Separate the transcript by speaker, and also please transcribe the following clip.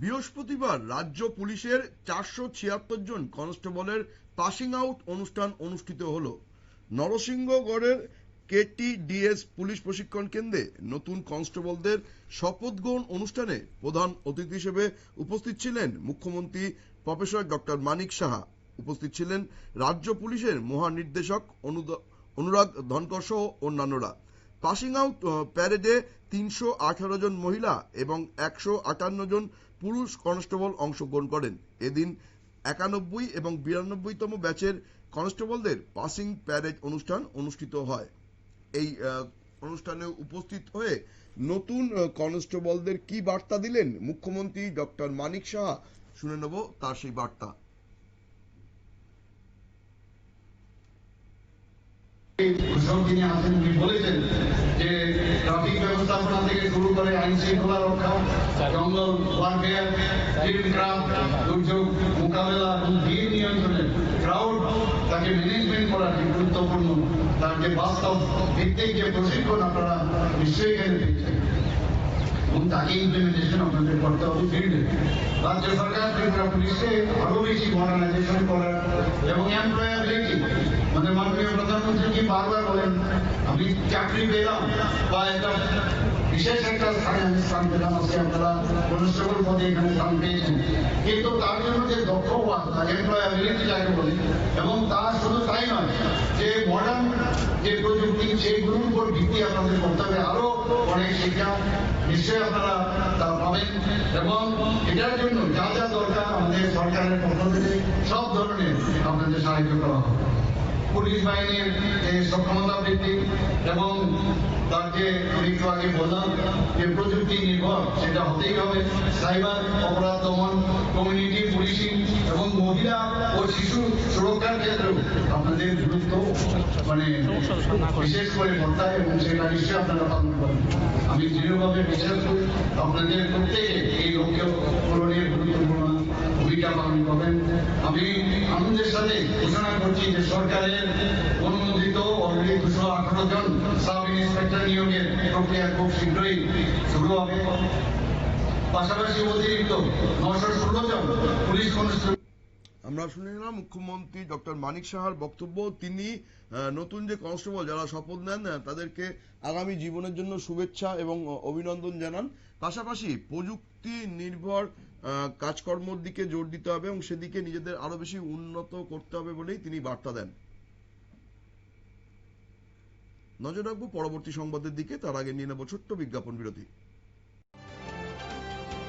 Speaker 1: বৃহস্পতিবার রাজ্য পুলিশের 476 জন কনস্টেবলের পাসিং আউট অনুষ্ঠান অনুষ্ঠিত হলো। নরসিংহগড়ের কেটিডিএস পুলিশ প্রশিক্ষণ কেন্দ্রে নতুন কনস্টেবলদের শপথ গ্রহণ অনুষ্ঠানে প্রধান অতিথি হিসেবে উপস্থিত ছিলেন মুখ্যমন্ত্রী প্রফেসর ডক্টর মানিক সাহা। উপস্থিত ছিলেন রাজ্য পুলিশের মহানির্দেশক অনুরাগ ধনকর সহ অন্যান্যরা। পাসিং আউট প্যারেডে 318 জন মহিলা এবং 158 জন পুরুষ কনস্টেবল অংশগ্রহণ করেন। এদিন 91 এবং 92তম ব্যাচের কনস্টেবলদের পাসিং প্যারেড অনুষ্ঠান অনুষ্ঠিত হয়। এই অনুষ্ঠানে উপস্থিত হয়ে নতুন কনস্টেবলদের কি বার্তা দিলেন মুখ্যমন্ত্রী ডক্টর মানিক সাহা, শুনে নেব তার সেই বার্তা।
Speaker 2: তিনি আছেন, উনি বলেছেন যে ট্রাফিক ব্যবস্থাপনা থেকে শুরু করে আইন শৃঙ্খলা রক্ষা, জঙ্গল ওয়ারফেয়ার, দুর্যোগ মোকাবেলা এবং ভিড় নিয়ন্ত্রণে ক্রাউড তাকে ম্যানেজমেন্ট করা যে গুরুত্বপূর্ণ, তার যে বাস্তব ভিত্তিক যে প্রশিক্ষণ আপনারা নিশ্চয়ই এখানে পেয়েছেন এবং তাকে ইমপ্লিমেন্টেশন আপনাদের করতে হবে ফিল্ডে। রাজ্য সরকার ত্রিপুরা পুলিশকে আরো বেশি মডার্নাইজেশন করার এবং এমপ্লয়াবিলিটি, আমাদের মাননীয় প্রধানমন্ত্রী কি বারবার বলেন আমি চাকরি পেলাম বা একটা বিশেষ একটা স্থানে আমি স্থান পেলাম, আজকে আপনারা কনস্টেবল পদে এখানে স্থান পেয়েছেন, কিন্তু তার জন্য যে দক্ষ হওয়া এমপ্লয়াবিলিটি যাকে বলি, এবং তা শুধু তাই নয় যে মডার্ন যে প্রযুক্তি সেইগুলোর উপর ভিত্তি আপনাদের করতে হবে। আরো অনেক শিক্ষা নিশ্চয়ই আপনারা তা পাবেন এবং এটার জন্য যা যা দরকার আমাদের সরকারের পক্ষ থেকে সব ধরনের আপনাদের সাহায্য করা হবে। পুলিশ বাহিনীর যে সক্ষমতা বৃদ্ধি এবং তার যে আমি একটু আগে বললাম যে প্রযুক্তি নির্ভর সেটা হতেই হবে। সাইবার অপরাধ দমন, কমিউনিটি পুলিশিং এবং মহিলা ও শিশু সুরক্ষার ক্ষেত্রেও আপনাদের গুরুত্ব বিশেষ করে বর্তায় এবং সেটা নিশ্চয়ই আপনারা পালন করেন। আমি দৃঢ়ভাবে বিশ্বাস করি আপনাদের প্রত্যেকে এই লক্ষ্য পূরণের গুরুত্বপূর্ণ ভূমিকা পালন করবেন। আমি আনন্দের সাথে ঘোষণা করছি যে সরকারের অনুমোদিত অলরেডি 218 জন সাব ইন্সপেক্টর নিয়োগের প্রক্রিয়া খুব শীঘ্রই শুরু হবে। পাশাপাশি অতিরিক্ত 916 জন পুলিশ কনস্টেবল।
Speaker 1: আমরা শুনে নিলাম মুখ্যমন্ত্রী ডক্টর মানিক সাহার বক্তব্য। তিনি নতুন যে কনস্টেবল যারা শপথ নেন তাদেরকে আগামী জীবনের জন্য শুভেচ্ছা এবং অভিনন্দন জানান। পাশাপাশি প্রযুক্তি নির্ভর কাজকর্মের দিকে জোর দিতে হবে এবং সেদিকে নিজেদের আরো বেশি উন্নত করতে হবে বলেই তিনি বার্তা দেন। নজর রাখবো পরবর্তী সংবাদের দিকে, তার আগে নিয়ে নেব ছোট্ট বিজ্ঞাপন বিরতি।